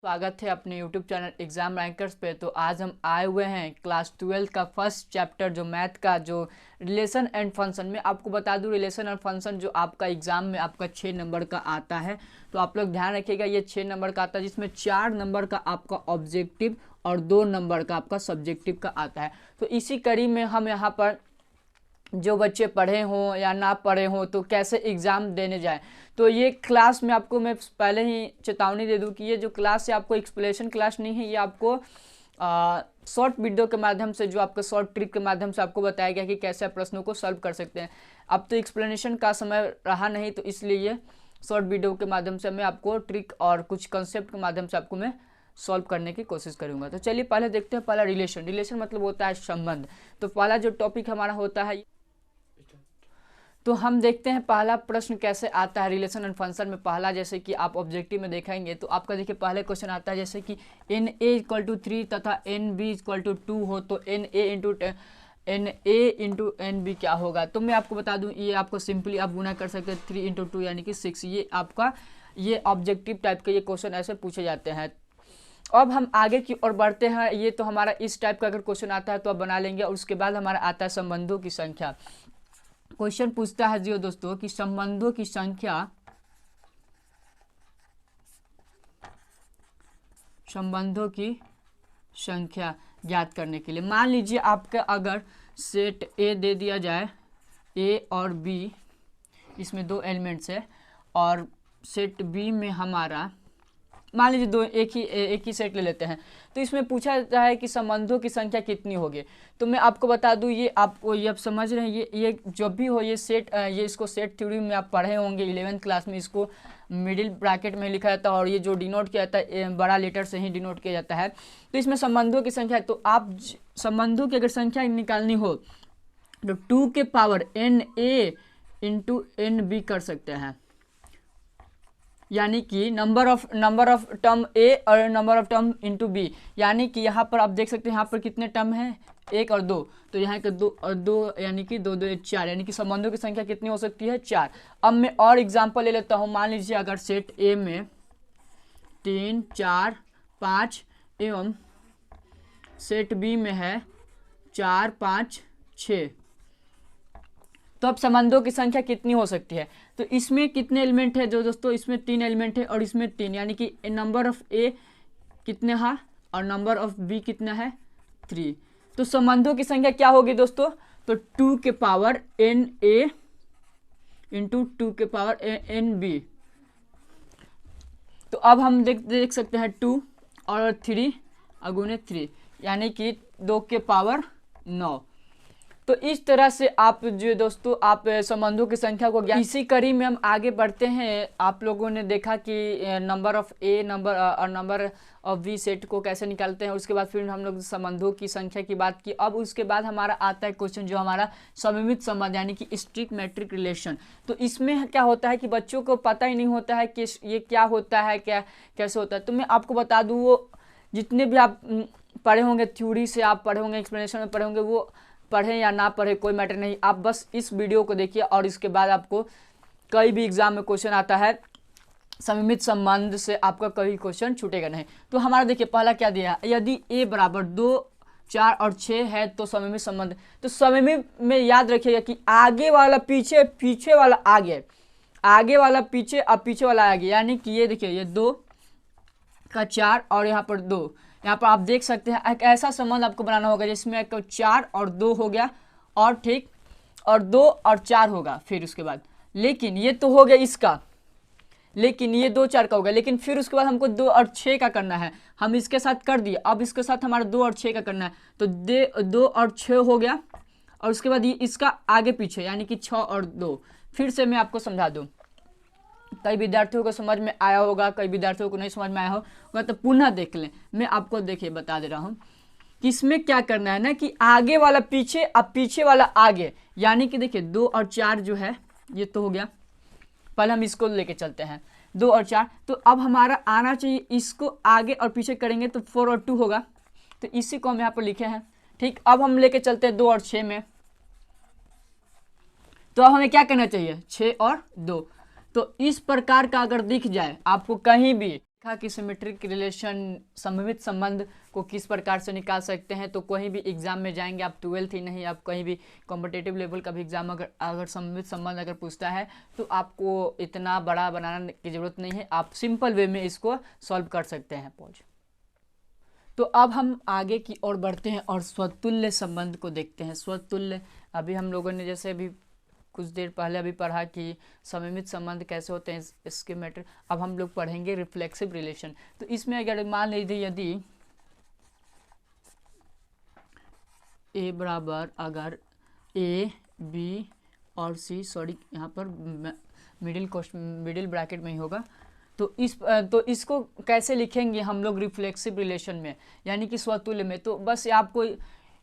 स्वागत है अपने YouTube चैनल एग्जाम रैंकर्स पे। तो आज हम आए हुए हैं क्लास 12 का फर्स्ट चैप्टर जो मैथ का जो रिलेशन एंड फंक्शन में। आपको बता दूं रिलेशन एंड फंक्शन जो आपका एग्जाम में आपका 6 नंबर का आता है। तो आप लोग ध्यान रखिएगा, ये 6 नंबर का आता है जिसमें 4 नंबर का आपका ऑब्जेक्टिव और 2 नंबर का आपका सब्जेक्टिव का आता है। तो इसी कड़ी में हम यहाँ पर जो बच्चे पढ़े हों या ना पढ़े हों तो कैसे एग्ज़ाम देने जाएं, तो ये क्लास में आपको मैं पहले ही चेतावनी दे दूं कि ये जो क्लास है आपको एक्सप्लेनेशन क्लास नहीं है। ये आपको शॉर्ट वीडियो के माध्यम से, जो आपका शॉर्ट ट्रिक के माध्यम से आपको बताया गया कि कैसे आप प्रश्नों को सॉल्व कर सकते हैं। अब तो एक्सप्लेनेशन का समय रहा नहीं, तो इसलिए ये शॉर्ट वीडियो के माध्यम से मैं आपको ट्रिक और कुछ कंसेप्ट के माध्यम से आपको मैं सॉल्व करने की कोशिश करूंगा। तो चलिए पहले देखते हैं पहला रिलेशन। रिलेशन मतलब होता है संबंध। तो पहला जो टॉपिक हमारा होता है, तो हम देखते हैं पहला प्रश्न कैसे आता है रिलेशन एंड फंक्शन में। पहला जैसे कि आप ऑब्जेक्टिव में देखेंगे तो आपका देखिए पहले क्वेश्चन आता है जैसे कि NA=3 तथा NB=2 हो तो NA इंटू NB क्या होगा। तो मैं आपको बता दूं, ये आपको सिंपली आप गुना कर सकते हैं 3 × 2 यानी कि 6। ये आपका ये ऑब्जेक्टिव टाइप के ये क्वेश्चन ऐसे पूछे जाते हैं। अब हम आगे की ओर बढ़ते हैं। ये तो हमारा इस टाइप का अगर क्वेश्चन आता है तो आप बना लेंगे। और उसके बाद हमारा आता है संबंधों की संख्या। क्वेश्चन पूछता है जी दोस्तों कि संबंधों की संख्या ज्ञात करने के लिए मान लीजिए आपका अगर सेट ए दे दिया जाए, ए और बी इसमें 2 एलिमेंट्स है, और सेट बी में हमारा मान लीजिए दो एक ही सेट ले लेते हैं। तो इसमें पूछा जाता है कि संबंधों की संख्या कितनी होगी। तो मैं आपको बता दूं, ये आपको ये आप समझ रहे हैं, ये जब भी हो ये सेट, ये इसको सेट थ्योरी में आप पढ़े होंगे 11th क्लास में। इसको मिडिल ब्रैकेट में लिखा जाता है और ये जो डिनोट किया जाता है बड़ा लेटर से ही डिनोट किया जाता है। तो इसमें संबंधों की संख्या, तो आप संबंधों की अगर संख्या निकालनी हो तो 2 के पावर NA इंटू NB कर सकते हैं, यानी कि नंबर ऑफ टर्म ए और number of term into B. यानी कि यहाँ पर आप देख सकते हैं यहाँ पर कितने टर्म हैं, 1 और 2। तो यहाँ के 2 और 2 यानी कि 2 2 4, यानी कि संबंधों की संख्या कितनी हो सकती है, 4। अब मैं और एग्जांपल ले लेता हूँ। मान लीजिए अगर सेट ए में 3 4 5 एवं सेट बी में है 4 5 6, तो अब संबंधों की संख्या कितनी हो सकती है। तो इसमें कितने एलिमेंट है जो दोस्तों, इसमें 3 एलिमेंट है और इसमें 3, यानी कि नंबर ऑफ ए कितने है और नंबर ऑफ बी कितना है, 3। तो संबंधों की संख्या क्या होगी दोस्तों, तो 2 के पावर NA इंटू 2 के पावर NB। तो अब हम देख सकते हैं 2 और 3 अगुने 3, यानी कि 2 के पावर 9। तो इस तरह से आप जो दोस्तों आप संबंधों की संख्या को ज्ञात। इसी कड़ी में हम आगे बढ़ते हैं। आप लोगों ने देखा कि नंबर ऑफ ए नंबर और नंबर ऑफ बी सेट को कैसे निकालते हैं। उसके बाद फिर हम लोग संबंधों की संख्या की बात की। अब उसके बाद हमारा आता है क्वेश्चन जो हमारा सममित संबंध यानी कि स्ट्रिक्ट मैट्रिक रिलेशन। तो इसमें क्या होता है कि बच्चों को पता ही नहीं होता है कि ये क्या होता है, क्या कैसे होता है। तो मैं आपको बता दूँ, वो जितने भी आप पढ़े होंगे थ्योरी से, आप पढ़े होंगे एक्सप्लेनेशन में पढ़े होंगे, वो पढ़ें या ना पढ़े कोई मैटर नहीं। आप बस इस वीडियो को देखिए और इसके बाद आपको कई भी एग्जाम में क्वेश्चन आता है सममित संबंध से, आपका कभी क्वेश्चन छूटेगा नहीं। तो हमारा देखिए पहला क्या दिया, यदि a बराबर 2 4 और 6 है तो सममित संबंध। तो सममित में याद रखिएगा कि आगे वाला पीछे, पीछे वाला आगे, आगे वाला पीछे और पीछे वाला आगे। यानी कि ये देखिए ये 2 का 4 और यहाँ पर 2, यहाँ पर आप देख सकते हैं एक ऐसा संबंध आपको बनाना होगा जिसमें एक 4 और 2 हो गया, और ठीक और 2 और 4 होगा फिर उसके बाद। लेकिन ये तो हो गया इसका, लेकिन ये 2 4 का होगा, लेकिन फिर उसके बाद हमको 2 और 6 का करना है। हम इसके साथ कर दिए, अब इसके साथ हमारा 2 और 6 का करना है। तो 2 और 6 हो गया, और उसके बाद ये इसका आगे पीछे यानी कि 6 और 2। फिर से मैं आपको समझा दूँ, कई विद्यार्थियों को समझ में आया होगा, कई विद्यार्थियों को नहीं समझ में आया होगा, तो पुनः देख लें। मैं आपको देखिए बता दे रहा हूँ कि इसमें क्या करना है ना, कि आगे वाला पीछे अब पीछे वाला आगे। यानी कि देखिए 2 और 4 जो है ये तो हो गया। पहले हम इसको लेके चलते हैं 2 और 4। तो अब हमारा आना चाहिए, इसको आगे और पीछे करेंगे तो 4 और 2 होगा। तो इसी को हम यहाँ पर लिखे हैं। ठीक, अब हम लेके चलते हैं 2 और 6 में। तो अब हमें क्या करना चाहिए, 6 और 2। तो इस प्रकार का अगर दिख जाए आपको कहीं भी कहा कि सिमेट्रिक रिलेशन सममित संबंध को किस प्रकार से निकाल सकते हैं। तो कोई भी एग्जाम में जाएंगे आप, 12th ही नहीं, आप कहीं भी कॉम्पिटिटिव लेवल का भी एग्जाम अगर सममित संबंध अगर पूछता है तो आपको इतना बड़ा बनाने की जरूरत नहीं है, आप सिंपल वे में इसको सॉल्व कर सकते हैं। पॉज। तो अब हम आगे की ओर बढ़ते हैं और स्वतुल्य संबंध को देखते हैं। स्वतुल्य, अभी हम लोगों ने जैसे अभी कुछ देर पहले अभी पढ़ा कि सममित संबंध कैसे होते हैं, इसके मैटर। अब हम लोग पढ़ेंगे रिफ्लेक्सिव रिलेशन। तो इसमें अगर मान लीजिए यदि ए बराबर अगर ए बी और सी, सॉरी यहाँ पर मिडिल ब्रैकेट में ही होगा, तो इसको कैसे लिखेंगे हम लोग रिफ्लेक्सिव रिलेशन में, यानी कि स्वतुल्य में। तो बस आपको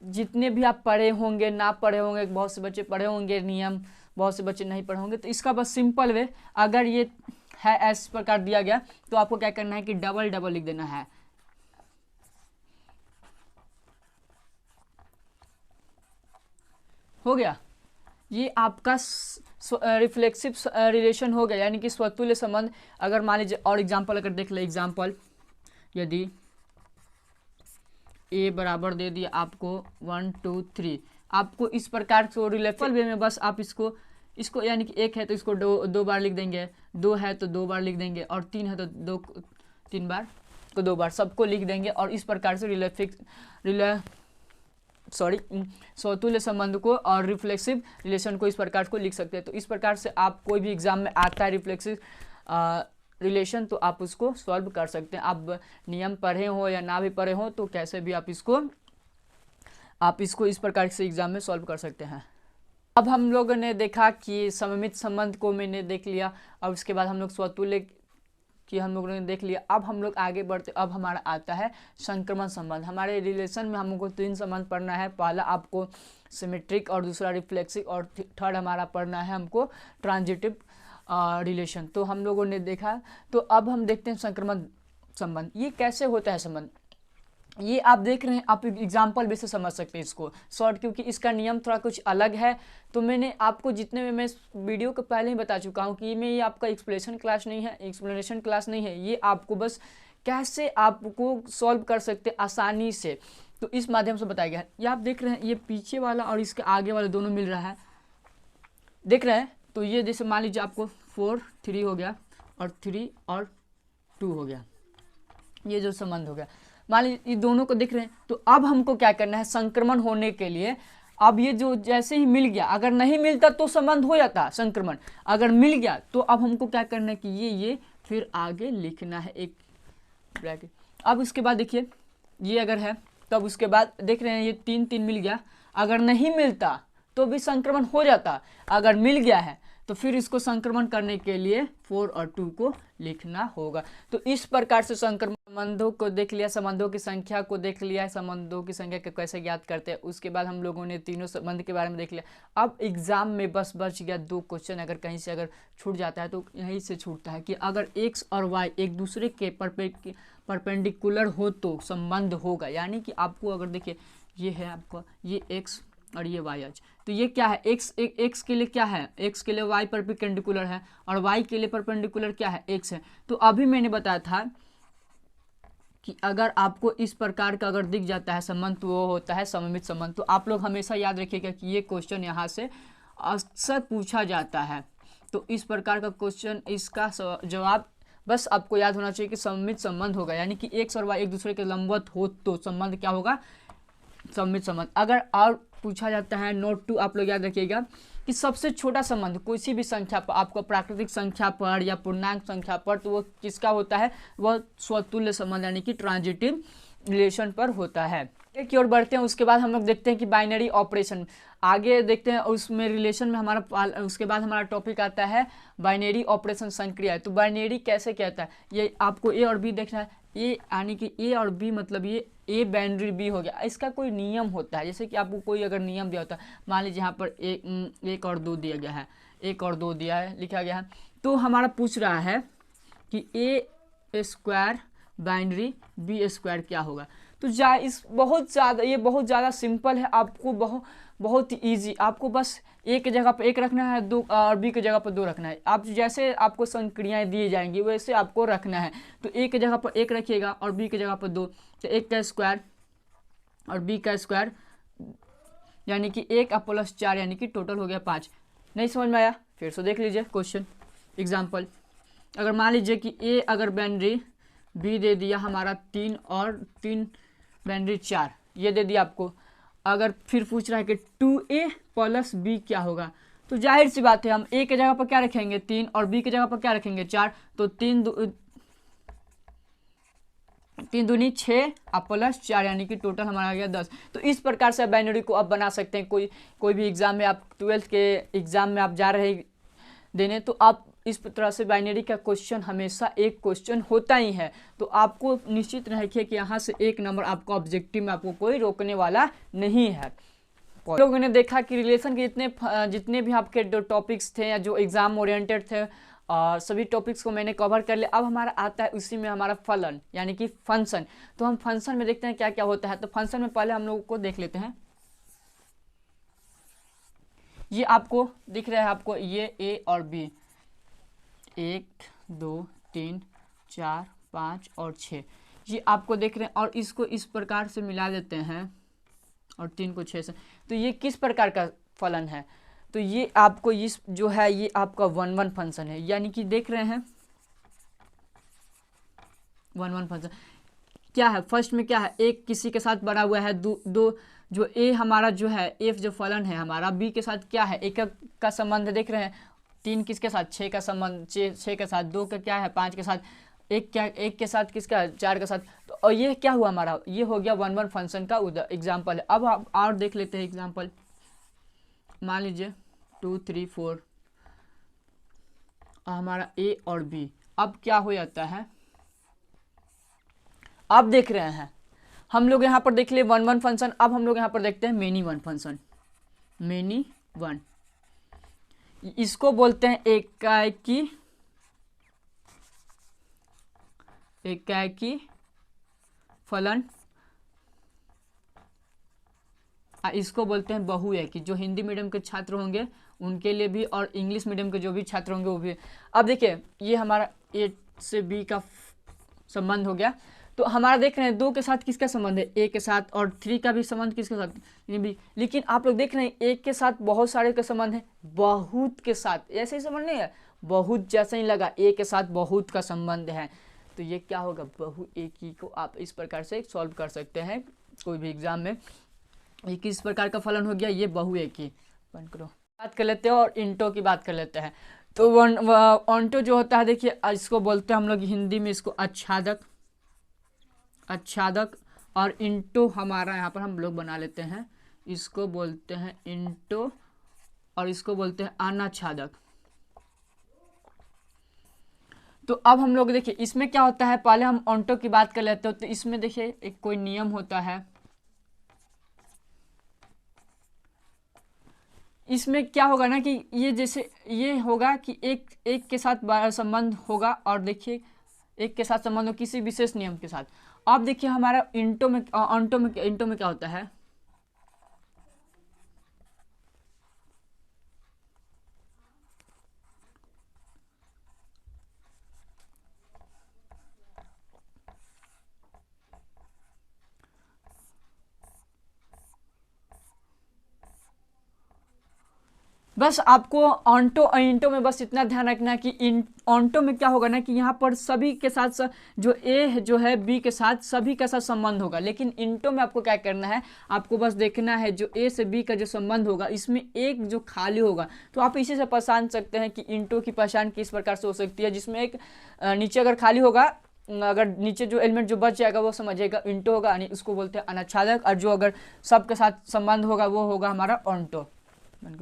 जितने भी आप पढ़े होंगे, ना पढ़े होंगे, बहुत से बच्चे पढ़े होंगे नियम, बहुत से बच्चे नहीं पढ़े होंगे, तो इसका बस सिंपल वे, अगर ये है इस प्रकार दिया गया तो आपको क्या करना है कि डबल डबल लिख देना है। हो गया, ये आपका रिफ्लेक्सिव रिलेशन हो गया, यानी कि स्वतुल्य संबंध। अगर मान लीजिए और एग्जाम्पल अगर देख ले, एग्जाम्पल यदि ए बराबर दे दिया आपको 1 2 3, आपको इस प्रकार से रिलेफल वे में बस आप इसको यानी कि एक है तो इसको दो बार लिख देंगे, 2 है तो 2 बार लिख देंगे, और 3 है तो 3 बार तो 2 बार सबको लिख देंगे। और इस प्रकार से स्वतुल्य संबंध को और रिफ्लेक्सिव रिलेशन को इस प्रकार को लिख सकते हैं। तो इस प्रकार से आप कोई भी एग्जाम में आता है रिफ्लेक्सिव रिलेशन तो आप उसको सॉल्व कर सकते हैं। आप नियम पढ़े हो या ना भी पढ़े हो तो कैसे भी आप इसको इस प्रकार से एग्जाम में सॉल्व कर सकते हैं। अब हम लोगों ने देखा कि सममित संबंध को मैंने देख लिया, और उसके बाद हम लोग स्वतुल्य कि हम लोगों ने देख लिया। अब हम लोग आगे बढ़ते, अब हमारा आता है संक्रमण संबंध। हमारे रिलेशन में हमको 3 संबंध पढ़ना है। पहला आपको सिमेट्रिक, और दूसरा रिफ्लेक्सिव, और थर्ड हमारा पढ़ना है हमको ट्रांजिटिव रिलेशन। तो हम लोगों ने देखा, तो अब हम देखते हैं संक्रमण संबंध। ये कैसे होता है संबंध, ये आप देख रहे हैं, आप एग्जाम्पल भी से समझ सकते हैं इसको शॉर्ट, क्योंकि इसका नियम थोड़ा कुछ अलग है। तो मैंने आपको जितने में मैं वीडियो को पहले ही बता चुका हूँ कि ये आपका एक्सप्लेनेशन क्लास नहीं है, ये आपको बस कैसे आपको सॉल्व कर सकते आसानी से, तो इस माध्यम से बताया गया है। ये आप देख रहे हैं, ये पीछे वाला और इसके आगे वाला दोनों मिल रहा है, देख रहे हैं। तो ये जैसे मान लीजिए आपको 4 3 हो गया, और 3 और 2 हो गया, ये जो संबंध हो गया, मान लीजिए ये दोनों को देख रहे हैं। तो अब हमको क्या करना है, संक्रमण होने के लिए, अब ये जो जैसे ही मिल गया, अगर नहीं मिलता तो संबंध हो जाता संक्रमण, अगर मिल गया तो अब हमको क्या करना है कि ये फिर आगे लिखना है एक ब्रैकेट। अब उसके बाद देखिए ये अगर है, तब उसके बाद देख रहे हैं ये 3 3 मिल गया, अगर नहीं मिलता तो भी संक्रमण हो जाता, अगर मिल गया है तो फिर इसको संक्रमण करने के लिए 4 और 2 को लिखना होगा। तो इस प्रकार से संबंधों को देख लिया, संबंधों की संख्या को देख लिया, संबंधों की संख्या को कैसे ज्ञात करते हैं, उसके बाद हम लोगों ने तीनों संबंध के बारे में देख लिया। अब एग्जाम में बस बच गया 2 क्वेश्चन, अगर कहीं से अगर छूट जाता है तो यहीं से छूटता है कि अगर x और y एक दूसरे के परपेंडिकुलर हो तो संबंध होगा। यानी कि आपको अगर देखिए ये है आपको ये x और ये y, तो ये क्या है, x के लिए क्या है, x के लिए y परपेंडिकुलर है, और y के लिए परपेंडिकुलर क्या है, x है। तो अभी मैंने बताया था कि अगर आपको इस प्रकार का अगर दिख जाता है संबंध तो वो होता है सममित संबंध। तो आप लोग हमेशा याद रखिएगा कि ये क्वेश्चन यहाँ से अक्सर पूछा जाता है। तो इस प्रकार का क्वेश्चन, इसका जवाब बस आपको याद होना चाहिए कि सममित संबंध होगा, यानी कि x और y एक दूसरे के लंबवत हो तो संबंध क्या होगा, सममित संबंध। अगर और पूछा जाता है नोट 2, आप लोग याद रखिएगा कि सबसे छोटा संबंध किसी भी संख्या पर, आपको प्राकृतिक संख्या पर या पूर्णांक संख्या पर, तो वो किसका होता है, वह स्वतुल्य संबंध यानी कि ट्रांजिटिव रिलेशन पर होता है। एक की ओर बढ़ते हैं, उसके बाद हम लोग देखते हैं कि बाइनरी ऑपरेशन आगे देखते हैं, उसमें रिलेशन में हमारा उसके बाद हमारा टॉपिक आता है बाइनरी ऑपरेशन संक्रिया। तो बाइनरी कैसे कहता है, ये आपको ए और बी देखना है। ए यानी कि ए और बी मतलब ये ए बाइनरी बी हो गया, इसका कोई नियम होता है। जैसे कि आपको कोई अगर नियम दिया होता है, मान लीजिए यहाँ पर 1 और 2 दिया गया है, 1 और 2 दिया है, लिखा गया है, तो हमारा पूछ रहा है कि ए स्क्वायर बाइनरी बी स्क्वायर क्या होगा। तो ये बहुत ज़्यादा सिंपल है, आपको बहुत ही ईजी, आपको बस ए की जगह पर 1 रखना है, 2 और बी की जगह पर 2 रखना है। आप जैसे आपको संक्रियाएँ दी जाएंगी वैसे आपको रखना है। तो ए की जगह पर 1 रखिएगा और बी की जगह पर 2, तो 1 का स्क्वायर और बी का स्क्वायर यानी कि 1 और प्लस 4 यानी कि टोटल हो गया 5। नहीं समझ में आया? फिर से देख लीजिए क्वेश्चन एग्जाम्पल। अगर मान लीजिए कि ए अगर बाइनरी, बी दे दिया हमारा 3 और 3 बाइनरी 4, ये दे दिया आपको। अगर फिर पूछ रहा है कि 2a प्लस बी क्या होगा, तो जाहिर सी बात है हम a के जगह पर क्या रखेंगे 3 और b के जगह पर क्या रखेंगे 4, तो 3 दूनी 6 और प्लस 4 यानी कि टोटल हमारा आ गया 10। तो इस प्रकार से बाइनरी को आप बना सकते हैं। कोई भी एग्जाम में, आप 12th के एग्जाम में आप जा रहे देने, तो आप इस तरह से बाइनरी का क्वेश्चन हमेशा एक क्वेश्चन होता ही है। तो आपको निश्चित रखिए कि यहाँ से 1 नंबर आपको ऑब्जेक्टिव में आपको कोई रोकने वाला नहीं है। लोगों ने देखा कि रिलेशन के जितने भी आपके जो टॉपिक्स थे या जो एग्जाम ओरिएंटेड थे, और सभी टॉपिक्स को मैंने कवर कर लिया। अब हमारा आता है उसी में हमारा फलन यानी कि फंक्शन। तो हम फंक्शन में देखते हैं क्या क्या होता है। तो फंक्शन में पहले हम लोगों को देख लेते हैं। ये आपको दिख रहा है, आपको ये ए और बी, 1 2 3 4 5 और 6, ये आपको देख रहे हैं। और इसको इस प्रकार से मिला देते हैं और 3 को 6 से। तो ये किस प्रकार का फलन है? तो ये आपको इस जो है ये आपका 1 1 फंक्शन है, यानी कि देख रहे हैं 1 1 फंक्शन क्या है। फर्स्ट में क्या है, एक किसी के साथ बना हुआ है, दो जो ए हमारा जो है एफ जो फलन है हमारा, बी के साथ क्या है एक का संबंध देख रहे हैं, 3 किसके साथ 6 का संबंध, 6 के साथ, 2 का क्या है 5 के साथ, एक के साथ किसका 4 के साथ। तो और ये क्या हुआ हमारा, ये हो गया 1 1 फंक्शन का एग्जाम्पल है। अब हम और देख लेते हैं एग्जाम्पल। मान लीजिए 2 3 4 हमारा ए और बी। अब क्या हो जाता है, अब देख रहे हैं हम लोग यहाँ पर देख लिए 1 1 फंक्शन। अब हम लोग यहाँ पर देखते हैं many one function, many one. इसको बोलते हैं एकाएकी फलन, इसको बोलते हैं बहुएकी। जो हिंदी मीडियम के छात्र होंगे उनके लिए भी और इंग्लिश मीडियम के जो भी छात्र होंगे वो भी। अब देखिए ये हमारा ए से बी का संबंध हो गया। तो हमारा देख रहे हैं 2 के साथ किसका संबंध है, ए के साथ, और 3 का भी संबंध किसके साथ, बी। लेकिन आप लोग देख रहे हैं एक के साथ बहुत सारे का संबंध है, बहुत के साथ ऐसे ही संबंध नहीं है, बहुत जैसे ही लगा ए के साथ बहुत का संबंध है। तो ये क्या होगा, बहुएकी को आप इस प्रकार से सॉल्व कर सकते हैं कोई भी एग्जाम में। ये किस प्रकार का फलन हो गया, ये बहुएकी। बंद करो। बात कर लेते हैं और इंटो की बात कर लेते हैं। तो ऑन्टो जो होता है देखिए, इसको बोलते हैं हम लोग हिंदी में इसको आच्छादक, और इंटो हमारा यहाँ पर हम लोग बना लेते हैं, इसको बोलते हैं इंटो और इसको बोलते हैं अनाच्छादक। तो अब हम लोग देखिए इसमें क्या होता है, पहले हम ऑन्टो की बात कर लेते हैं। तो इसमें देखिए एक कोई नियम होता है, इसमें क्या होगा ना कि ये जैसे ये होगा कि एक के साथ संबंध होगा, और देखिए एक के साथ संबंध हो किसी विशेष नियम के साथ। अब देखिए हमारा इंटो में क्या होता है, बस आपको ऑन्टो इंटो में बस इतना ध्यान रखना है कि ऑन्टो में क्या होगा ना कि यहाँ पर सभी के साथ जो ए जो है बी के साथ सभी के साथ संबंध होगा। लेकिन इंटो में आपको क्या करना है, आपको बस देखना है जो ए से बी का जो संबंध होगा इसमें एक जो खाली होगा। तो आप इसी से पहचान सकते हैं कि इंटो की पहचान किस प्रकार से हो सकती है, जिसमें एक नीचे अगर खाली होगा, अगर नीचे जो एलिमेंट जो बच जाएगा वो समझिएगा इंटो होगा, यानी उसको बोलते हैं अनाच्छादक। और जो अगर सबके साथ संबंध होगा वो होगा हमारा ऑन्टो।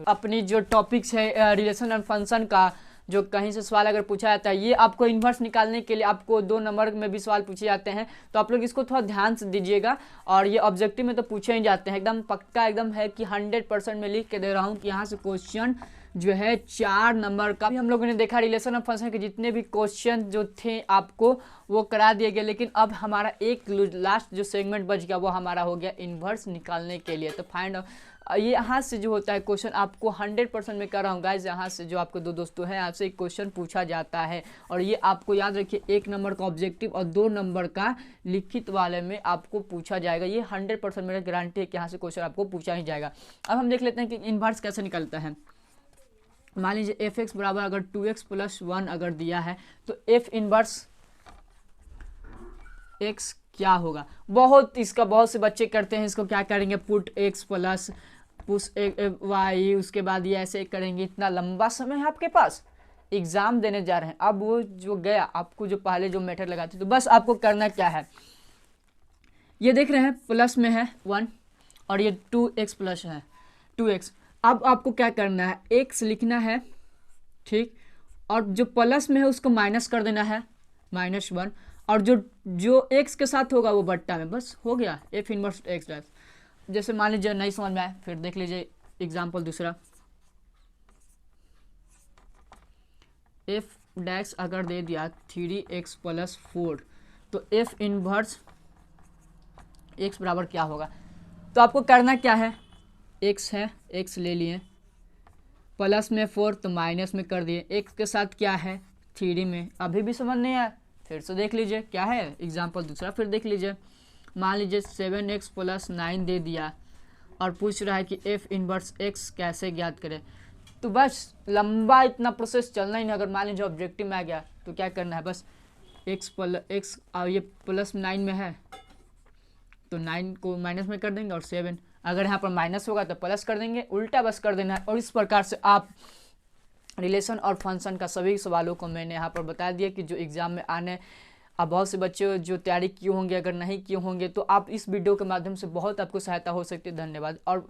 अपनी जो टॉपिक्स है रिलेशन एंड फंक्शन का, जो कहीं से सवाल अगर पूछा जाता है, ये आपको इन्वर्स निकालने के लिए आपको 2 नंबर में भी सवाल पूछे जाते हैं। तो आप लोग इसको थोड़ा ध्यान से दीजिएगा। और ये ऑब्जेक्टिव में तो पूछे ही जाते हैं, एकदम पक्का एकदम है कि 100% में लिख के दे रहा हूँ कि यहाँ से क्वेश्चन जो है 4 नंबर का भी हम लोगों ने देखा। रिलेशन ऑफ फंक्शन के जितने भी क्वेश्चन जो थे आपको वो करा दिए गए। लेकिन अब हमारा एक लास्ट जो सेगमेंट बच गया वो हमारा हो गया इन्वर्स निकालने के लिए। तो फाइंड ये यहाँ से जो होता है क्वेश्चन आपको 100% में कर रहा हूँ गाइज, यहाँ से जो आपके दो दोस्तों हैं आपसे एक क्वेश्चन पूछा जाता है और ये आपको याद रखिए 1 नंबर का ऑब्जेक्टिव और 2 नंबर का लिखित वाले में आपको पूछा जाएगा। ये 100% मेरा गारंटी है कि यहाँ से क्वेश्चन आपको पूछा ही जाएगा। अब हम देख लेते हैं कि इन्वर्स कैसे निकलता है। मान लीजिए एफ एक्स बराबर अगर 2x प्लस 1 अगर दिया है तो एफ इनवर्स एक्स क्या होगा। बहुत से बच्चे करते हैं, इसको क्या करेंगे put X plus push Y, उसके बाद ये ऐसे करेंगे। इतना लंबा समय है आपके पास, एग्जाम देने जा रहे हैं। अब वो जो गया आपको जो पहले जो मेथड लगाते तो बस आपको करना क्या है, ये देख रहे हैं प्लस में है 1 और ये 2x प्लस है 2x। अब आपको क्या करना है, x लिखना है, ठीक, और जो प्लस में है उसको माइनस कर देना है -1 और जो x के साथ होगा वो बट्टा में, बस हो गया एफ इनवर्स एक्स डैश। जैसे मान लीजिए नहीं समझ में आए फिर देख लीजिए एग्जाम्पल दूसरा। एफ डैश अगर दे दिया 3x प्लस 4 तो एफ इनवर्स x बराबर क्या होगा। तो आपको करना क्या है, x है x ले लिए, प्लस में 4 तो माइनस में कर दिए, x के साथ क्या है 3 में। अभी भी समझ नहीं आया फिर से देख लीजिए क्या है एग्जाम्पल दूसरा, फिर देख लीजिए। मान लीजिए 7x प्लस 9 दे दिया और पूछ रहा है कि एफ इनवर्स x कैसे ज्ञात करें। तो बस लंबा इतना प्रोसेस चलना ही नहीं। अगर मान लीजिए ऑब्जेक्टिव में आ गया तो क्या करना है, बस x और ये प्लस 9 में है तो 9 को माइनस में कर देंगे और 7 अगर यहाँ पर माइनस होगा तो प्लस कर देंगे, उल्टा बस कर देना है। और इस प्रकार से आप रिलेशन और फंक्शन का सभी सवालों को मैंने यहाँ पर बता दिया कि जो एग्ज़ाम में आने। अब बहुत से बच्चे जो तैयारी किए होंगे, अगर नहीं किए होंगे तो आप इस वीडियो के माध्यम से बहुत आपको सहायता हो सकती है। धन्यवाद। और